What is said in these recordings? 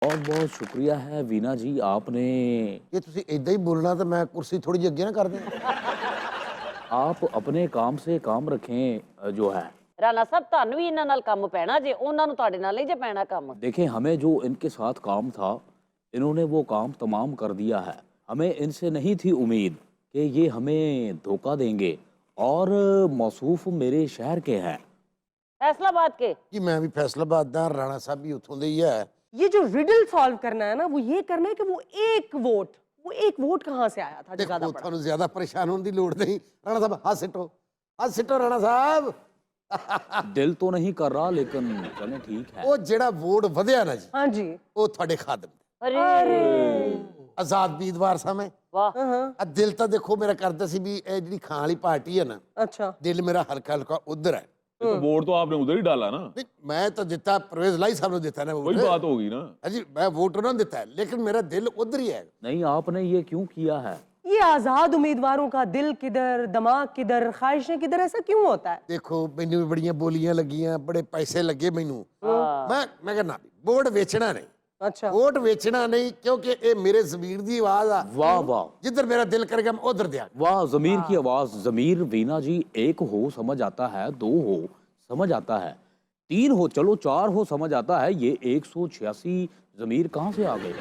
बहुत बहुत शुक्रिया है वीना जी, आपने ये ਤੁਸੀਂ ਇਦਾਂ ਹੀ ਬੋਲਣਾ ਤਾਂ ਮੈਂ ਕੁਰਸੀ ਥੋੜੀ ਜਿਹੀ ਅੱਗੇ ਨਾ ਕਰ ਦਿਆਂ। आप अपने काम से काम रखें जो है। ਰਾਣਾ ਸਾਹਿਬ ਤੁਹਾਨੂੰ ਵੀ ਇਹਨਾਂ ਨਾਲ ਕੰਮ ਪੈਣਾ ਜੇ, ਉਹਨਾਂ ਨੂੰ ਤੁਹਾਡੇ ਨਾਲ ਹੀ ਜੇ ਪੈਣਾ ਕੰਮ। देखें, हमें जो इनके साथ काम था, इन्होंने वो काम तमाम कर दिया है। हमें इनसे नहीं थी उम्मीद कि ये हमें धोखा देंगे, और मौसूफ मेरे शहर के हैं। फैसलाबाद के कि मैं भी फैसलाबाद दा, राणा साहब भी उतों दे ही है। ये जो रिडल सॉल्व करना है ना, वो ये करना है कि वो एक वोट कहाँ से आया था जो ज्यादा देखो बड़ा? थानू ज्यादा परेशान होने की लोड़ नहीं। राणा साहब हाथ सिटो राणा साहब। दिल तो नहीं कर रहा, लेकिन चलें ठीक है। ਉਹ ਜਿਹੜਾ ਵੋਟ ਵਧਿਆ ਨਾ ਜੀ, हाँ जी। ਉਹ ਤੁਹਾਡੇ ਖਾਦਮ ਦਾ। अरे ਆਜ਼ਾਦ ਉਮੀਦਵਾਰ ਸਾਂ ਮੈਂ। वाह, ਆ ਦਿਲ ਤਾਂ ਦੇਖੋ ਮੇਰਾ ਕਰਦਾ ਸੀ ਵੀ ਇਹ ਜਿਹੜੀ ਖਾਣ ਵਾਲੀ ਪਾਰਟੀ ਹੈ ਨਾ, अच्छा। ਦਿਲ ਮੇਰਾ ਹਲਕਾ ਹਲਕਾ ਉਧਰ ਹੈ। तो वोट तो आपने उधर ही डाला ना, ਨਹੀਂ ਮੈਂ ਤਾਂ ਦਿੱਤਾ, परवेज लाई साहब ने ਦਿੱਤਾ ਨਾ वही ਵੋਟ। बात होगी ना। ਹਾਂਜੀ ਮੈਂ ਵੋਟ ਉਹਨਾਂ ਨੂੰ ਦਿੱਤਾ ਹੈ, लेकिन मेरा दिल उधर ही है। नहीं, आपने ये क्यों किया है? ये आजाद उम्मीदवारों का दिल किधर, दिमाग किधर, ख्वाहिशें किधर, ऐसा क्यों होता है? देखो मैनू भी बड़ियां बोलियां लगियां, बड़े पैसे लगे मैनू। मैं कहना वोट वेचना नहीं, अच्छा। वोट वेचना नहीं, क्योंकि ये मेरे ज़मीर दी आवाज आ। वाह वाह जिधर मेरा दिल करेगा मैं उधर दिया। वाह, जमीर की आवाज। जमीर वीना जी, एक हो समझ आता है, दो हो समझ आता है, तीन हो चलो, चार हो समझ आता है, ये 186 जमीर कहाँ से आ गए?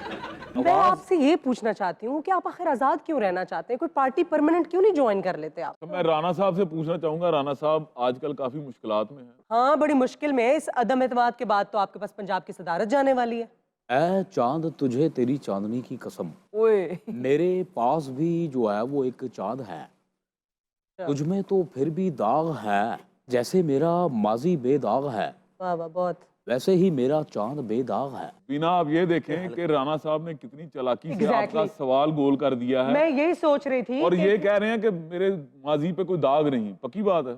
मैं आपसे ये पूछना चाहती हूँ कि आप आखिर आजाद क्यों रहना चाहते हैं? कोई पार्टी परमानेंट क्यों नहीं ज्वाइन कर लेते आप? तो मैं राणा साहब से पूछना चाहूंगा, राणा साहब आजकल काफी मुश्किलात में हैं। हाँ, बड़ी मुश्किल में है। इस अदम एतमाद के बाद तो आपके पास पंजाब की सदारत जाने वाली है। ऐ चांद तुझे तेरी चांदनी की कसम, ओए। मेरे पास भी जो है वो एक चांद है, तुझ में तो फिर भी दाग है। जैसे मेरा माजी बेदाग है, वाह वाह, बहुत। वैसे ही मेरा चांद बेदाग है। बिना आप ये देखें कि राणा साहब ने कितनी चालाकी से Exactly. आपका सवाल गोल कर दिया है, मैं यही सोच रही थी और कि ये कह रहे हैं कि मेरे माजी पे कोई दाग नहीं। पक्की बात है,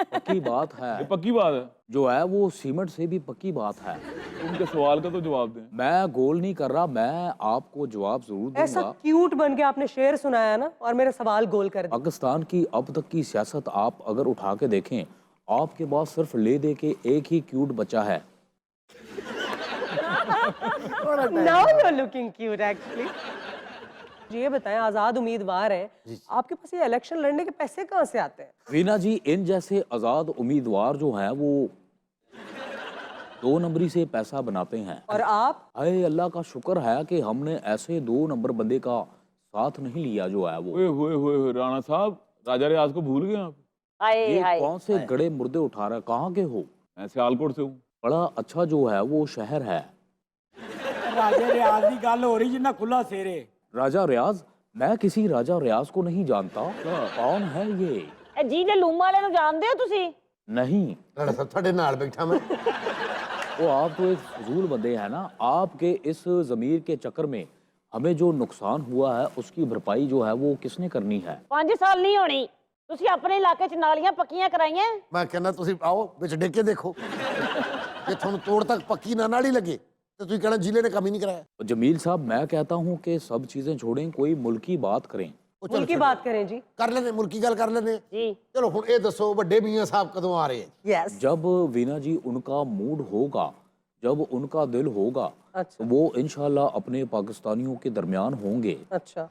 पक्की बात ये है, पक्की बात है। जो है वो सीमेंट से भी पक्की बात है। तो उनके सवाल का तो जवाब दें। मैं गोल नहीं कर रहा, मैं आपको जवाब जरूर ऐसा दूंगा। क्यूट बन के आपने शेर सुनाया ना, और मेरा सवाल गोल कर दिया। पाकिस्तान की अब तक की सियासत आप अगर उठा के देखें, आपके पास सिर्फ ले दे के एक ही क्यूट बचा है। Now you're looking cute actually. ये बताएं, आजाद उम्मीदवार हैं, आपके पास ये इलेक्शन लड़ने के पैसे कहाँ से आते हैं? वीना जी, इन जैसे आजाद उम्मीदवार जो हैं वो 2 नंबरी से पैसा बनाते हैं। और आप? हाय अल्लाह का शुक्र है कि हमने ऐसे 2 नंबर बंदे का साथ नहीं लिया जो है वो। ओए होए होए होए, राणा साहब राजा रियाज को भूल गए आप? हाय ये हाय। कौन से गड़े मुर्दे उठा रहा है? कहाँ के हो? मैं सियालकोट से हूँ। बड़ा अच्छा जो है वो शहर है। राजे रियाज की गल हो रही जिन्ना खुला सेरे। राजा रियाज? मैं किसी राजा रियाज को नहीं जानता। कौन है ये? ਇਹ ਜੀ ਦੇ ਲੂਮ ਵਾਲੇ ਨੂੰ ਜਾਣਦੇ ਹੋ ਤੁਸੀਂ? नहीं, राणा साहब ਤੁਹਾਡੇ ਨਾਲ बैठा मैं। वो आप तो एक फजूल बंदे हैं ना। आपके इस जमीर के चक्कर में हमें जो नुकसान हुआ है उसकी भरपाई जो है वो किसने करनी है? 5 साल नहीं होनी। ਤੁਸੀਂ ਆਪਣੇ ਇਲਾਕੇ 'ਚ ਨਾਲੀਆਂ ਪੱਕੀਆਂ ਕਰਾਈਆਂ। मैं कहना ਤੁਸੀਂ आओ ਵਿੱਚ ਡਿੱਗ ਕੇ ਦੇਖੋ, ਜੇ ਤੁਹਾਨੂੰ ਤੋੜ तक पक्की ना नाली लगे तो ਤੁਸੀਂ कहना जिले ने काम ही नहीं कराया। जमील साहब, मैं कहता हूँ कि सब चीजें छोड़ें, कोई मुल्की बात करें। ਉਹ ਚਲੋ उनकी बात करें जी। ਕਰ ਲੈਂਦੇ, ਮੁਲਕੀ ਗੱਲ ਕਰ ਲੈਂਦੇ। ਜੀ ਚਲੋ ਹੁਣ ਇਹ ਦੱਸੋ ਵੱਡੇ ਮੀਆਂ ਸਾਹਿਬ ਕਦੋਂ ਆ ਰਹੇ ਹੈ? यस। जब वीना जी उनका मूड होगा, जब उनका दिल होगा, अच्छा वो इंशाल्लाह अपने पाकिस्तानियों के दरमियान होंगे। अच्छा।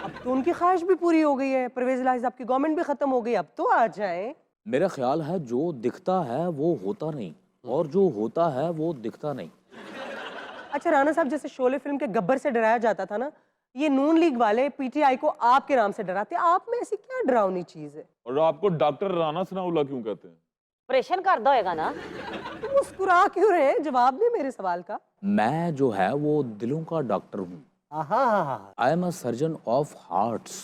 अब तो उनकी ख्वाहिश भी पूरी हो गई है, परवेज इलाही साहब की गवर्नमेंट भी खत्म हो गई, अब तो आ जाएं। मेरा ख्याल है जो दिखता है वो होता नहीं, और जो होता है वो दिखता नहीं। अच्छा राणा साहब, जैसे शोले फिल्म के गब्बर से डराया जाता था ना, ये नून लीग वाले पीटीआई को आपके नाम से डराते हैं। आप में ऐसी क्या डरावनी चीज है? और आपको डॉक्टर राणा सनाउल्लाह क्यों कहते हैं? ਆਪਰੇਸ਼ਨ ਕਰਦਾ ਹੋਏਗਾ ਨਾ। तो मुस्कुरा क्यों रहे हैं? जवाब दें मेरे सवाल का। मैं जो है वो दिलों का डॉक्टर हूँ। I am a surgeon of hearts.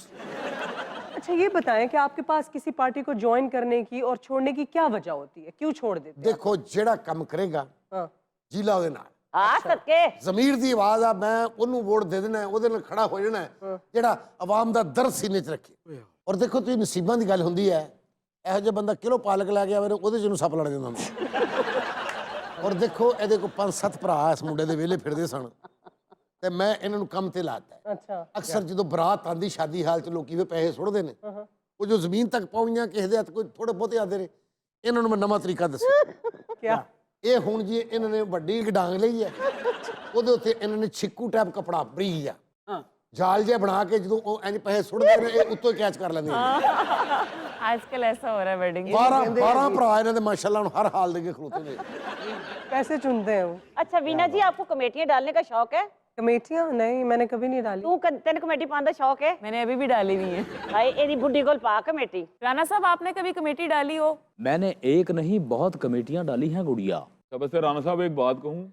अच्छा ये बताएं कि आपके पास किसी पार्टी को ज्वाइन करने की और छोड़ने की क्या वजह होती है? क्यों छोड़ देते हैं? ਦੇਖੋ ਜਿਹੜਾ ਕੰਮ ਕਰੇਗਾ हाँ। ਜ਼ਿਲ੍ਹਾ ਉਹਦੇ ਨਾਲ। ਆ ਸਕੇ ਜ਼ਮੀਰ ਦੀ ਆਵਾਜ਼ ਆ, ਮੈਂ ਉਹਨੂੰ ਵੋਟ ਦੇ ਦੇਣਾ, ਉਹਦੇ ਨਾਲ ਖੜਾ ਹੋ ਜਾਣਾ, ਜਿਹੜਾ ਆਵਾਮ ਦਾ ਦਰਦ ਸੀਨੇ 'ਚ ਰੱਖੇ। ਔਰ ਦੇਖੋ ਤੁਸੀਂ ਨਸੀਬਾਂ ਦੀ ਗੱਲ ਹੁੰਦੀ ਹੈ, ਇਹੋ ਜਿਹਾ ਬੰਦਾ ਕਿਲੋ ਪਾਲਕ ਲੈ ਗਿਆ ਵੇ, ਉਹਦੇ 'ਚ ਨੂੰ ਸੱਪ ਲੜ ਜਾਂਦਾ ਹੁੰਦਾ। ਔਰ ਦੇਖੋ ਇਹਦੇ ਕੋਲ 5-7 ਭਰਾ ਇਸ ਮੁੰਡੇ ਦੇ ਵਿਹਲੇ ਫਿਰਦੇ ਸਨ, ਤੇ ਮੈਂ ਇਹਨਾਂ ਨੂੰ ਕੰਮ ਤੇ ਲਾਤਾ। अच्छा ਅਕਸਰ ਜਦੋਂ ਬਰਾਤ ਆਂਦੀ ਸ਼ਾਦੀ ਹਾਲ 'ਚ ਲੋਕੀ ਵੀ ਪੈਸੇ ਸੁੱਟਦੇ ਨੇ, ਉਹ ਜੋ ਜ਼ਮੀਨ ਤੱਕ ਪਹੁੰਚੀਆਂ ਕਿਸੇ ਦੇ ਹੱਥ ਕੋਈ ਥੋੜੇ ਬਹੁਤੇ ਆਉਂਦੇ ਨੇ, ਇਹਨਾਂ ਨੂੰ ਮੈਂ ਨਵਾਂ ਤਰੀਕਾ ਦੱਸਿਆ। क्या? ਇਹ ਹੁਣ ਜੀ ਇਹਨਾਂ ਨੇ ਵੱਡੀ ਡਾਂਗ ਲਈ ਹੈ, ਉਹਦੇ ਉੱਤੇ ਇਹਨਾਂ ਨੇ ਛਿੱਕੂ ਟਾਈਪ ਕਪੜਾ ਬਰੀਕ ਜਿਹਾ ਹਾਂ ਜਾਲ ਜਿਹਾ ਬਣਾ ਕੇ ਜਦੋਂ ਉਹ ਇੰਜ ਪੈਸੇ ਸੁੱਟਦੇ ਨੇ ਇਹ ਉੱਤੋਂ ਕੈਚ ਕਰ ਲੈਂਦੇ ਨੇ आजकल ऐसा हो रहा है वेडिंग 12 ਭਰਾ ਇਹਨਾਂ ਦੇ ਮਾਸ਼ਾਅੱਲਾ ਹੁਣ ਹਰ ਹਾਲ ਦੇ ਕੇ ਖਲੋਤੇ ਨੇ कैसे चुनते हैं वो? अच्छा वीना जी, आपको कमेटियां डालने का शौक है? कमेटियाँ नहीं, मैंने कभी नहीं डाली। तू तेन कमेटी पाने का शौक है? मैंने अभी भी डाली नहीं है। हाय एदी बुड्ढी कोल पा कमेटी। राणा साहब आपने कभी कमेटी डाली हो? मैंने एक नहीं बहुत कमेटियां डाली हैं गुड़िया। तो वैसे राणा साहब एक बात कहूँ,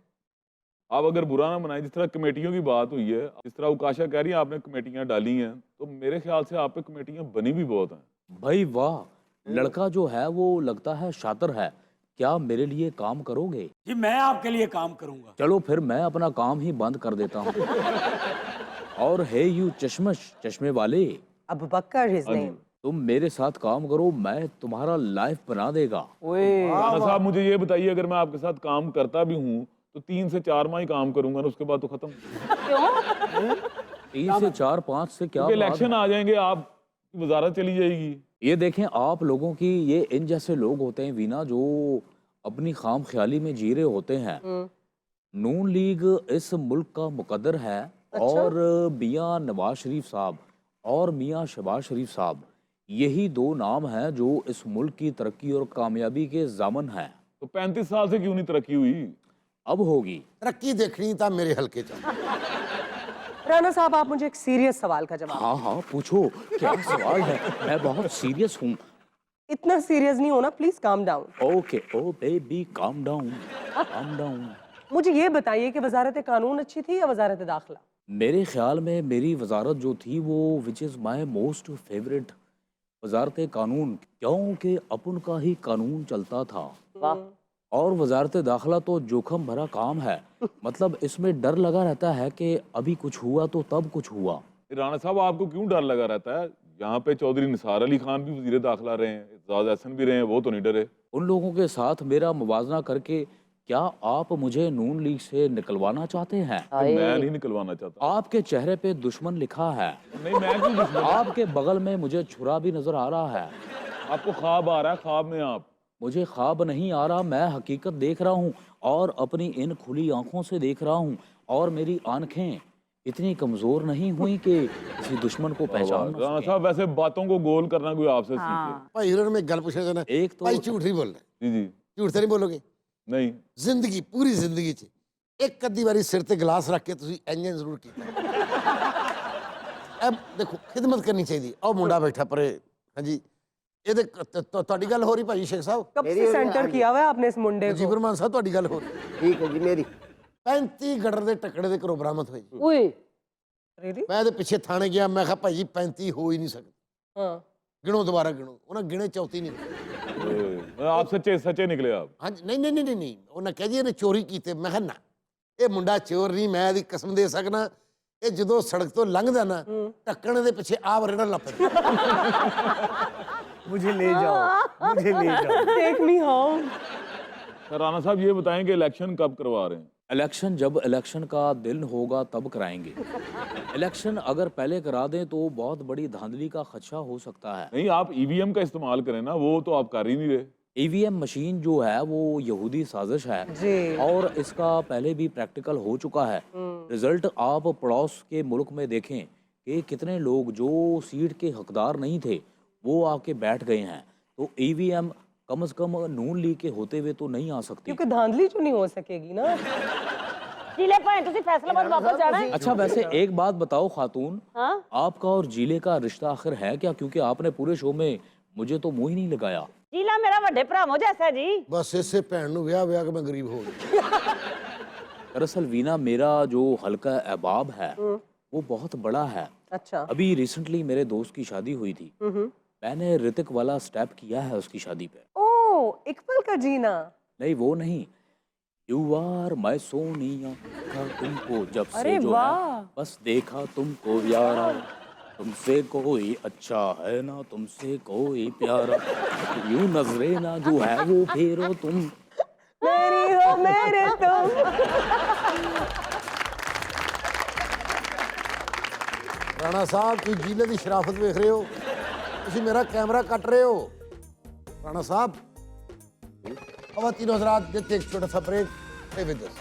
आप अगर बुरा ना मनाएं, जिस तरह कमेटियों की बात हुई है, जिस तरह उकाशा कह रही है आपने कमेटियां डाली हैं, तो मेरे ख्याल से आप पे कमेटियां बनी भी बहुत हैं। भाई वाह, लड़का जो है वो लगता है शातिर है। क्या मेरे लिए काम करोगे? जी मैं आपके लिए काम करूंगा। चलो फिर मैं अपना काम ही बंद कर देता हूँ। और हे यू चश्मश, चश्मे वाले, अब बकर हिज हाँ जी। नेम। तुम मेरे साथ काम करो, मैं तुम्हारा लाइफ बना देगा। राणा साहब मुझे ये बताइए, अगर मैं आपके साथ काम करता भी हूँ तो 3 से 4 माह ही काम करूंगा ना, उसके बाद तो खत्म। 3 से 4 5 से क्या क्योंकि बात इलेक्शन है? आ जाएंगे, आप वजारत चली जाएगी। ये देखें आप लोगों की, ये इन जैसे लोग होते हैं वीना जो अपनी खाम ख्याली में जी रहे होते हैं। नून लीग इस मुल्क का मुकद्दर है। और मियाँ नवाज शरीफ साहब और मियाँ शहबाज शरीफ साहब, यही 2 नाम हैं जो इस मुल्क की तरक्की और कामयाबी के जामन हैं। तो 35 साल से क्यों नहीं तरक्की हुई? अब होगी। ਤਰੱਕੀ ਦੇਖਣੀ ਤਾਂ ਮੇਰੇ ਹਲਕੇ ਚ ਆ। राणा साहब आप मुझे एक सीरियस सवाल का जवाब। हाँ हाँ पूछो, क्या सवाल है? मैं बहुत सीरियस हूँ। इतना सीरियस नहीं होना, please calm down. Okay oh baby calm down, calm down. मुझे ये बताइए कि वजारत कानून अच्छी थी या वजारत दाखिला? मेरे ख्याल में मेरी वजारत जो थी वो which is my most favourite वजारत कानून, क्योंकि अपन का ही कानून चलता था। वाह, और वजारत दाखिला तो जोखम भरा काम है। मतलब इसमें डर लगा रहता है कि अभी कुछ हुआ तो तब कुछ हुआ। राणा साहब आपको क्यों डर लगा रहता है? यहाँ पे चौधरी निसार अली खान भी वजीर दाखिला रहे हैं, एजाज एहसन भी रहे हैं, वो तो नहीं डरे। उन लोगों के साथ मेरा मुवाजना करके क्या आप मुझे नून लीग से निकलवाना चाहते हैं? मैं नहीं निकलवाना चाहता। आपके चेहरे पे दुश्मन लिखा है। नहीं, मैं क्यों दुश्मन? आपके बगल में मुझे छुरा भी नजर आ रहा है। आपको ख्वाब आ रहा है, ख्वाब में आप। मुझे ख्वाब नहीं आ रहा, मैं हकीकत देख रहा हूँ और अपनी इन खुली आंखों से देख रहा हूँ। और मेरी आंखें इतनी कमजोर नहीं हुई कि किसी दुश्मन को पहचान ना राणा सके। साहब वैसे बातों को गोल करना कोई आपसे सीखे। ਭਾਈ ਇਹਨਾਂ ਨੂੰ ਮੈਂ ਇੱਕ ਗੱਲ ਪੁੱਛਣਾ ਚਾਹੁੰਦਾ। एक तो ਭਾਈ ਝੂਠ ਨਹੀਂ ਬੋਲਣਾ, जी जी ਝੂਠ ਤਾਂ ਨਹੀਂ ਬੋਲੋਗੇ। नहीं, ਜ਼ਿੰਦਗੀ ਪੂਰੀ ਜ਼ਿੰਦਗੀ 'ਚ ਇੱਕ ਅੱਧੀ ਵਾਰੀ ਸਿਰ ਤੇ ਗਲਾਸ ਰੱਖ ਕੇ ਤੁਸੀਂ ਇੰਜਨ ਜ਼ਰੂਰ ਕੀਤਾ। ਇਹ ਦੇਖੋ ਖਿਦਮਤ ਕਰਨੀ ਚਾਹੀਦੀ। ਉਹ ਮੁੰਡਾ ਬੈਠਾ ਪਰੇ, ਹਾਂਜੀ ਇਹਦੇ ਤੁਹਾਡੀ ਗੱਲ ਹੋ ਰਹੀ ਭਾਈ ਸ਼ੇਖ ਸਾਹਿਬ? कब से सेंटर किया हुआ है आपने इस मुंडे को? मुजीब रहमान साहब ਤੁਹਾਡੀ ਗੱਲ ਹੋ ਰਹੀ। ठीक है जी मेरी 35 ਗੜਰ ਦੇ ਟੱਕੜੇ ਦੇ ਘਰੋਂ ਬਰਾਮਦ ਹੋਏ ਜੀ। उई Really? ਮੈਂ ਇਹਦੇ ਪਿੱਛੇ ਥਾਣੇ ਗਿਆ, ਮੈਂ ਕਿਹਾ ਭਾਈ 35 ਹੋ ਹੀ ਨਹੀਂ ਸਕਦੇ, हाँ। ਗਿਣੋ ਦੁਬਾਰਾ ਗਿਣੋ। ਉਹਨਾਂ ਗਿਣੇ 34 ਨਹੀਂ। आप सच्चे सच्चे निकले आप। ਹਾਂਜੀ ਨਹੀਂ ਨਹੀਂ ਨਹੀਂ ਨਹੀਂ, ਉਹਨਾਂ ਕਹਿ ਜੀ ਇਹਨੇ ਚੋਰੀ ਕੀਤੇ। ਮੈਂ ਕਿਹਾ ਨਾ, ਇਹ ਮੁੰਡਾ ਚੋਰ ਨਹੀਂ, ਮੈਂ ਇਹਦੀ ਕਸਮ ਦੇ ਸਕਣਾ। ਇਹ ਜਦੋਂ ਸੜਕ ਤੋਂ ਲੰਘਦਾ ਨਾ, ਢੱਕਣ ਦੇ ਪਿੱਛੇ ਆਪ ਰੇੜਨ ਲੱਗ ਪੈਂਦਾ। मुझे ले जाओ, मुझे ले जाओ। Take me home। राणा साहब ये बताएं कि इलेक्शन कब करवा रहे हैं? इलेक्शन जब इलेक्शन का दिन होगा तब कराएंगे। इलेक्शन अगर पहले करा दें तो बहुत बड़ी धांधली का खदशा हो सकता है। नहीं, आप ईवीएम का इस्तेमाल करें ना, वो तो आप कर ही नहीं रहे। ईवीएम मशीन जो है वो यहूदी साजिश है जी। और इसका पहले भी प्रैक्टिकल हो चुका है। रिजल्ट आप पड़ोस के मुल्क में देखें कि कितने लोग जो सीट के हकदार नहीं थे वो आके बैठ गए हैं। तो ईवीएम कम से कम नून लीग के होते हुए तो नहीं आ सकती। क्योंकि धांधली जो नहीं हो सकेगी ना। जिले भाई तुसी फैसलाबाद वापस जाना है? अच्छा वैसे एक बात बताओ खातून, हाँ? आपका और जिले का रिश्ता आखिर है क्या? क्योंकि आपने पूरे शो में मुझे तो मुंह ही नहीं लगाया। जिला मेरा बड़े भरावो जैसा है जी। ਬਸ ਇਸੇ ਭੈਣ ਨੂੰ ਵਿਆਹ ਵਿਆਹ ਕੇ ਮੈਂ ਗਰੀਬ ਹੋ ਗਿਆ। दरअसल वीना मेरा जो हल्का अहबाब है वो बहुत बड़ा है। अच्छा। अभी रिसेंटली मेरे दोस्त की शादी हुई थी, मैंने ऋतिक वाला स्टेप किया है उसकी शादी पे। ओ, एक पल का जीना। नहीं वो नहीं, यू आर माय सोनिया, देखा तुमको जब से अरे जो है वाह। बस देखा तुमको यारा, तुमसे कोई अच्छा है ना तुमसे कोई प्यारा, यूं नजरे ना जो है वो फेरो तुम। मेरी हो मेरे तुम। ਰਾਣਾ ਸਾਹਿਬ ਤੁਸੀਂ ਜ਼ਿਲ੍ਹੇ ਦੀ ਸ਼ਰਾਫਤ ਵੇਖ ਰਹੇ ਹੋ, ਤੁਸੀਂ ਮੇਰਾ कैमरा कट रहे हो। राणा साहब, खवातीन हज़रात, देते एक छोटा सा ब्रेक। Stay with us.